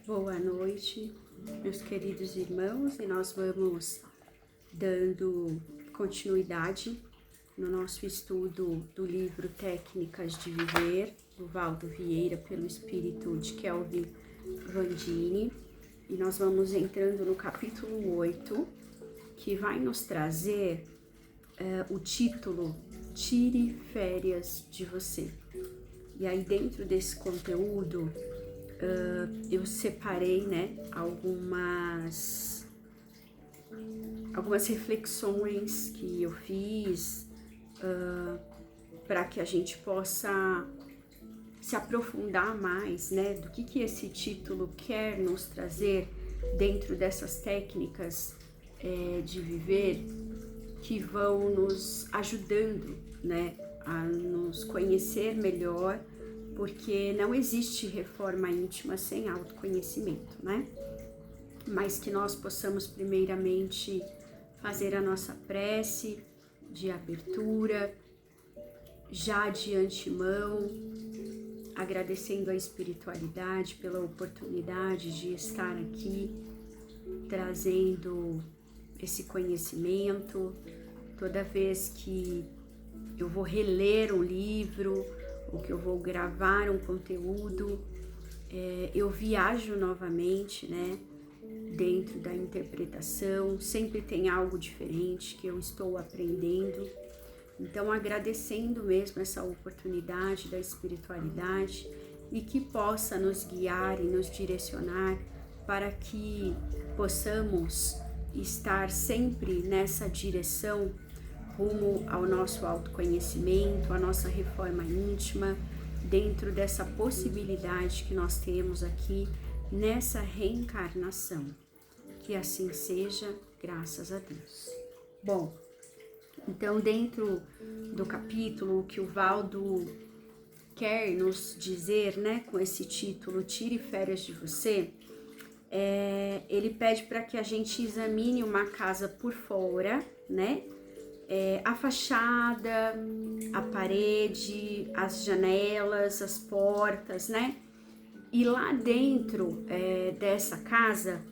Boa noite, meus queridos irmãos, e nós vamos dando continuidade no nosso estudo do livro Técnicas de Viver, do Valdo Vieira, pelo espírito de Kelvin Vandini, e nós vamos entrando no capítulo 8, que vai nos trazer o título Tire Férias de Você. E aí dentro desse conteúdo, eu separei, algumas reflexões que eu fiz para que a gente possa se aprofundar mais, do que esse título quer nos trazer dentro dessas técnicas de viver que vão nos ajudando, a nos conhecer melhor, porque não existe reforma íntima sem autoconhecimento, Mas que nós possamos primeiramente fazer a nossa prece de abertura, já de antemão, agradecendo a espiritualidade pela oportunidade de estar aqui, trazendo esse conhecimento. Toda vez que eu vou reler um livro, ou que eu vou gravar um conteúdo, eu viajo novamente, dentro da interpretação, sempre tem algo diferente que eu estou aprendendo. Então, agradecendo mesmo essa oportunidade da espiritualidade e que possa nos guiar e nos direcionar para que possamos estar sempre nessa direção rumo ao nosso autoconhecimento, à nossa reforma íntima, dentro dessa possibilidade que nós temos aqui nessa reencarnação. Que assim seja, graças a Deus. Bom, então dentro do capítulo, o que o Valdo quer nos dizer, com esse título, Tire Férias de Você, ele pede para que a gente examine uma casa por fora, a fachada, a parede, as janelas, as portas, E lá dentro dessa casa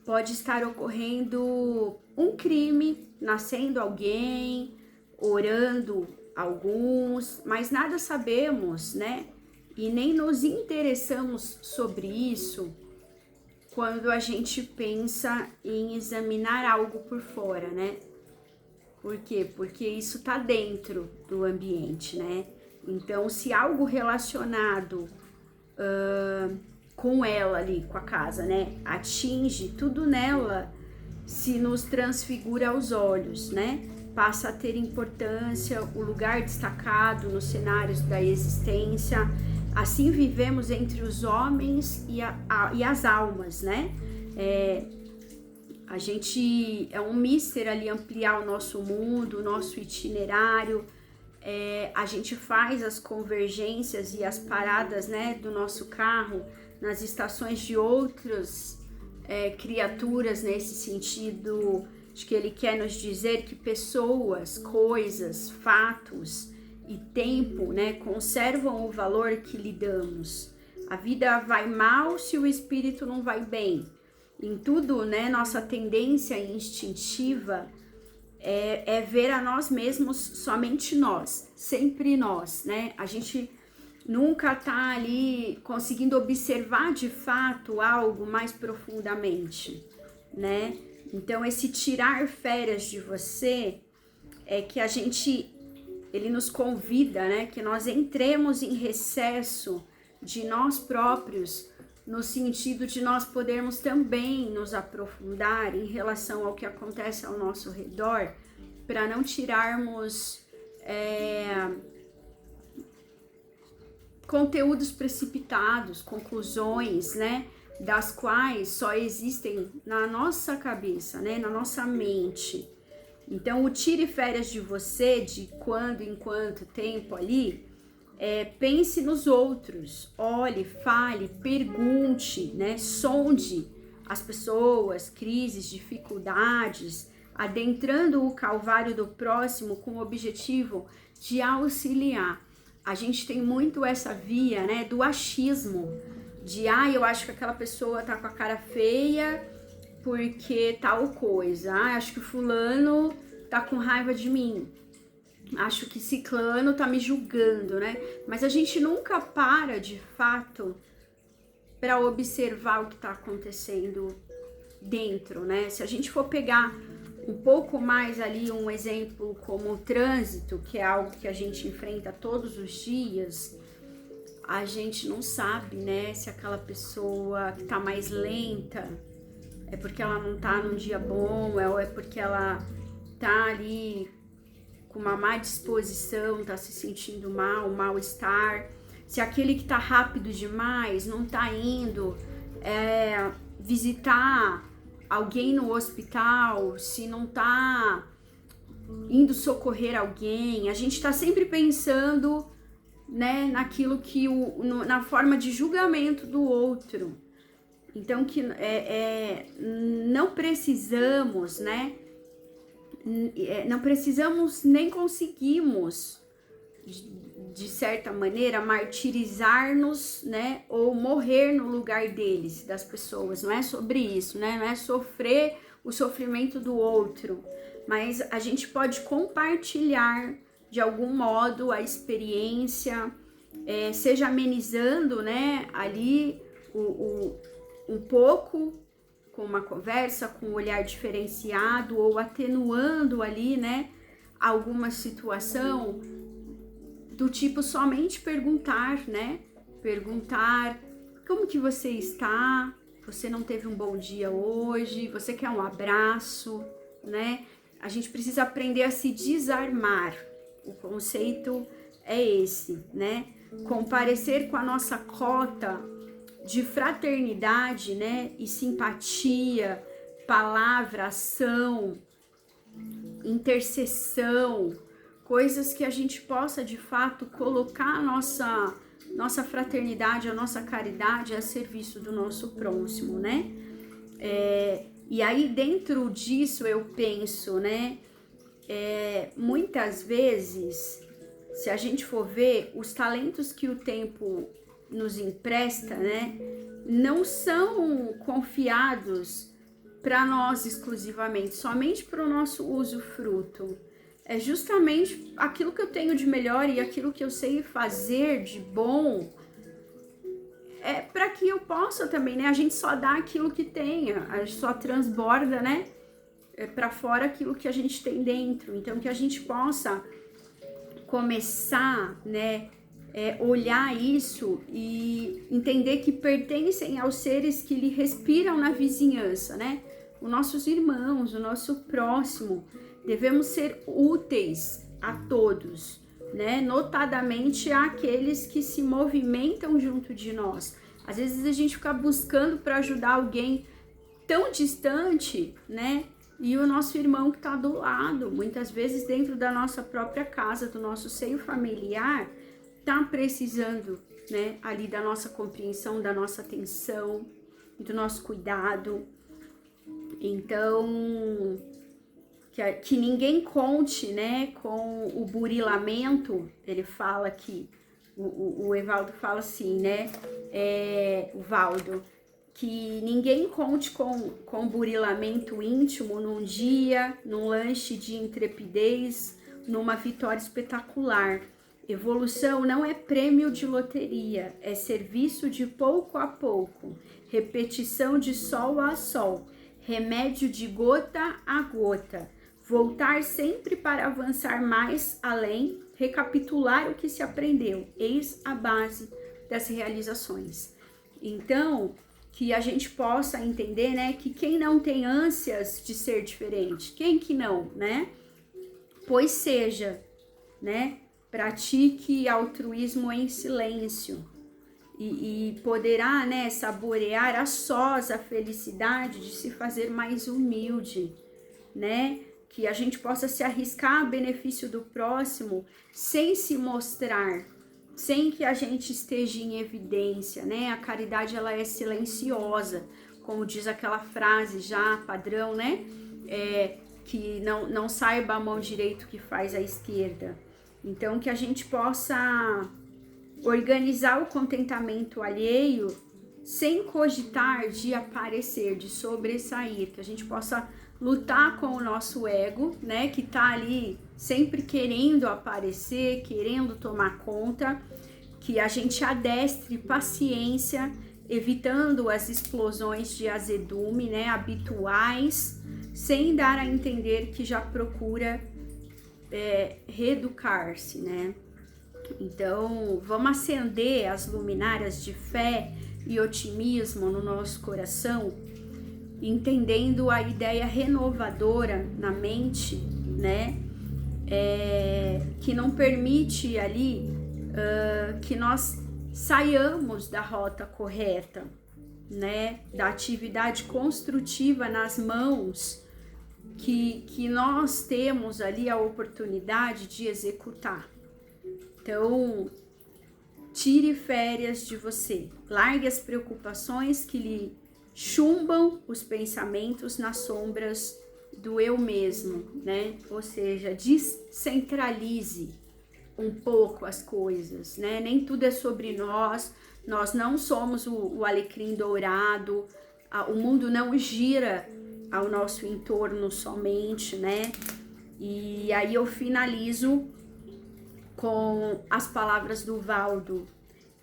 pode estar ocorrendo um crime, nascendo alguém, orando alguns, mas nada sabemos, E nem nos interessamos sobre isso quando a gente pensa em examinar algo por fora, Por quê? Porque isso tá dentro do ambiente, Então, se algo relacionado com ela ali, com a casa, atinge tudo nela, se nos transfigura aos olhos, Passa a ter importância, o lugar destacado nos cenários da existência. Assim vivemos entre os homens e as almas, A gente é um mister ali ampliar o nosso mundo, o nosso itinerário. A gente faz as convergências e as paradas, do nosso carro nas estações de outras criaturas, nesse sentido de que ele quer nos dizer que pessoas, coisas, fatos e tempo, conservam o valor que lhe damos. A vida vai mal se o espírito não vai bem. Em tudo, nossa tendência instintiva é ver a nós mesmos, somente nós, sempre nós, A gente nunca tá ali conseguindo observar de fato algo mais profundamente, Então, esse tirar férias de você é que ele nos convida, que nós entremos em recesso de nós próprios, no sentido de nós podermos também nos aprofundar em relação ao que acontece ao nosso redor, para não tirarmos conteúdos precipitados, conclusões, das quais só existem na nossa cabeça, na nossa mente. Então, o tire férias de você, de quando em quanto tempo ali, pense nos outros, olhe, fale, pergunte, sonde as pessoas, crises, dificuldades, adentrando o calvário do próximo com o objetivo de auxiliar. A gente tem muito essa via, do achismo, eu acho que aquela pessoa tá com a cara feia porque tal coisa. Acho que o fulano tá com raiva de mim. Acho que ciclano tá me julgando, né? Mas a gente nunca para, de fato, para observar o que tá acontecendo dentro, né? Se a gente for pegar um pouco mais ali um exemplo como o trânsito, que é algo que a gente enfrenta todos os dias, a gente não sabe, né, se aquela pessoa que tá mais lenta é porque ela não tá num dia bom, ou é porque ela tá ali com uma má disposição, tá se sentindo mal, um mal-estar. Se aquele que tá rápido demais não tá indo visitar alguém no hospital, se não tá indo socorrer alguém, a gente tá sempre pensando, né, naquilo que na forma de julgamento do outro. Então que não precisamos, né? Não precisamos nem conseguimos, de certa maneira, martirizar-nos, né? Ou morrer no lugar deles, das pessoas. Não é sobre isso, né? Não é sofrer o sofrimento do outro, mas a gente pode compartilhar de algum modo a experiência, seja amenizando, né? Ali um pouco com uma conversa, com um olhar diferenciado, ou atenuando ali, né, alguma situação, do tipo somente perguntar, né? Perguntar como que você está? Você não teve um bom dia hoje? Você quer um abraço, né? A gente precisa aprender a se desarmar. O conceito é esse, né? Comparecer com a nossa cota de fraternidade, né? E simpatia, palavra, ação, intercessão, coisas que a gente possa de fato colocar a nossa fraternidade, a nossa caridade a serviço do nosso próximo, né? E aí dentro disso eu penso, né? Muitas vezes, se a gente for ver, os talentos que o tempo nos empresta, né? Não são confiados para nós exclusivamente, somente para o nosso usufruto. É justamente aquilo que eu tenho de melhor e aquilo que eu sei fazer de bom, para que eu possa também, né? A gente só dá aquilo que tem, a gente só transborda, né? Para fora aquilo que a gente tem dentro. Então, que a gente possa começar, né? Olhar isso e entender que pertencem aos seres que lhe respiram na vizinhança, né? Os nossos irmãos, o nosso próximo. Devemos ser úteis a todos, né? Notadamente àqueles que se movimentam junto de nós. Às vezes a gente fica buscando para ajudar alguém tão distante, né? E o nosso irmão que está do lado, muitas vezes dentro da nossa própria casa, do nosso seio familiar, está precisando, né? Ali da nossa compreensão, da nossa atenção, do nosso cuidado. Então, que ninguém conte, né, com o burilamento. Ele fala aqui, o Evaldo fala assim, né, o Valdo, que ninguém conte com burilamento íntimo num dia, num lanche de intrepidez, numa vitória espetacular. Evolução não é prêmio de loteria, é serviço de pouco a pouco, repetição de sol a sol, remédio de gota a gota, voltar sempre para avançar mais além, recapitular o que se aprendeu, eis a base das realizações. Então, que a gente possa entender, né, que quem não tem ânsias de ser diferente, quem que não, né? Pois seja, né? Pratique altruísmo em silêncio e poderá, né, saborear a sós a felicidade de se fazer mais humilde, né? Que a gente possa se arriscar a benefício do próximo sem se mostrar, sem que a gente esteja em evidência, né? A caridade, ela é silenciosa, como diz aquela frase já padrão, né? Que não saiba a mão direita o que faz a esquerda. Então, que a gente possa organizar o contentamento alheio sem cogitar de aparecer, de sobressair, que a gente possa lutar com o nosso ego, né, que tá ali sempre querendo aparecer, querendo tomar conta, que a gente adestre paciência, evitando as explosões de azedume, né, habituais, sem dar a entender que já procura reeducar-se, né? Então, vamos acender as luminárias de fé e otimismo no nosso coração, entendendo a ideia renovadora na mente, né? Que não permite ali que nós saiamos da rota correta, né? Da atividade construtiva nas mãos que nós temos ali a oportunidade de executar. Então, tire férias de você, largue as preocupações que lhe chumbam os pensamentos nas sombras do eu mesmo, né? Ou seja, descentralize um pouco as coisas, né? Nem tudo é sobre nós não somos o alecrim dourado, o mundo não gira ao nosso entorno somente, né? E aí eu finalizo com as palavras do Valdo: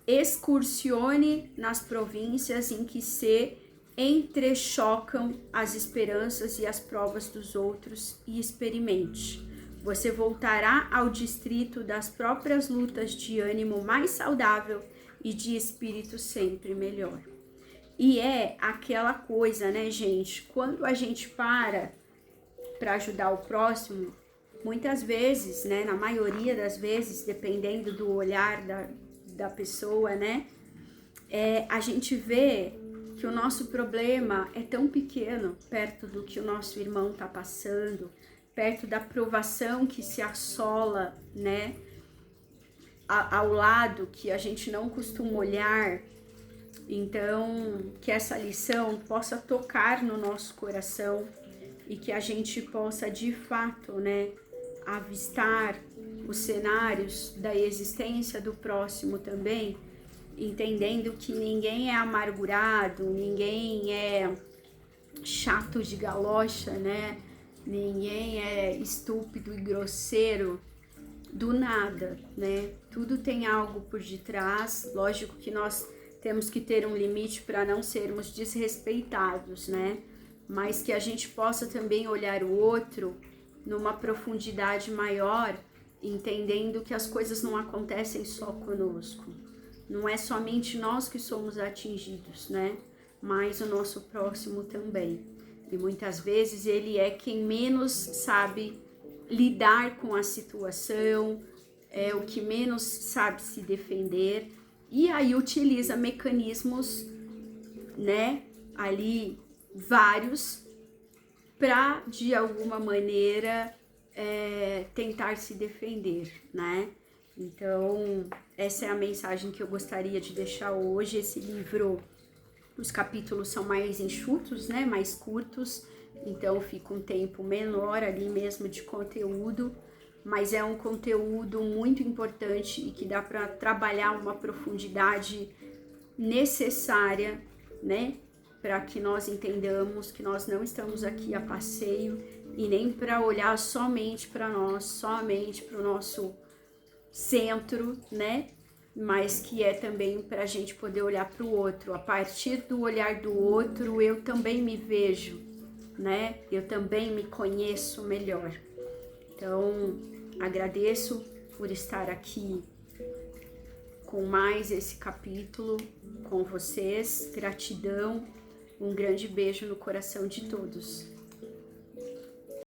excursione nas províncias em que se entrechocam as esperanças e as provas dos outros e experimente. Você voltará ao distrito das próprias lutas de ânimo mais saudável e de espírito sempre melhor. E é aquela coisa, né, gente? Quando a gente para ajudar o próximo, muitas vezes, né, na maioria das vezes, dependendo do olhar da pessoa, né, a gente vê que o nosso problema é tão pequeno perto do que o nosso irmão está passando, perto da provação que se assola, né, ao lado que a gente não costuma olhar. Então, que essa lição possa tocar no nosso coração e que a gente possa, de fato, né, avistar os cenários da existência do próximo também, entendendo que ninguém é amargurado, ninguém é chato de galocha, né? Ninguém é estúpido e grosseiro do nada, né? Tudo tem algo por detrás. Lógico que nós temos que ter um limite para não sermos desrespeitados, né? Mas que a gente possa também olhar o outro numa profundidade maior, entendendo que as coisas não acontecem só conosco. Não é somente nós que somos atingidos, né? Mas o nosso próximo também. E muitas vezes ele é quem menos sabe lidar com a situação, é o que menos sabe se defender, e aí utiliza mecanismos, né, ali vários, para de alguma maneira tentar se defender, né? Então, essa é a mensagem que eu gostaria de deixar hoje. Esse livro, os capítulos são mais enxutos, né, mais curtos, então fica um tempo menor ali mesmo de conteúdo, mas é um conteúdo muito importante e que dá para trabalhar uma profundidade necessária, né, para que nós entendamos que nós não estamos aqui a passeio e nem para olhar somente para nós, somente para o nosso centro, né, mas que é também para a gente poder olhar para o outro. A partir do olhar do outro, eu também me vejo, né? Eu também me conheço melhor. Então, agradeço por estar aqui com mais esse capítulo com vocês. Gratidão, um grande beijo no coração de todos.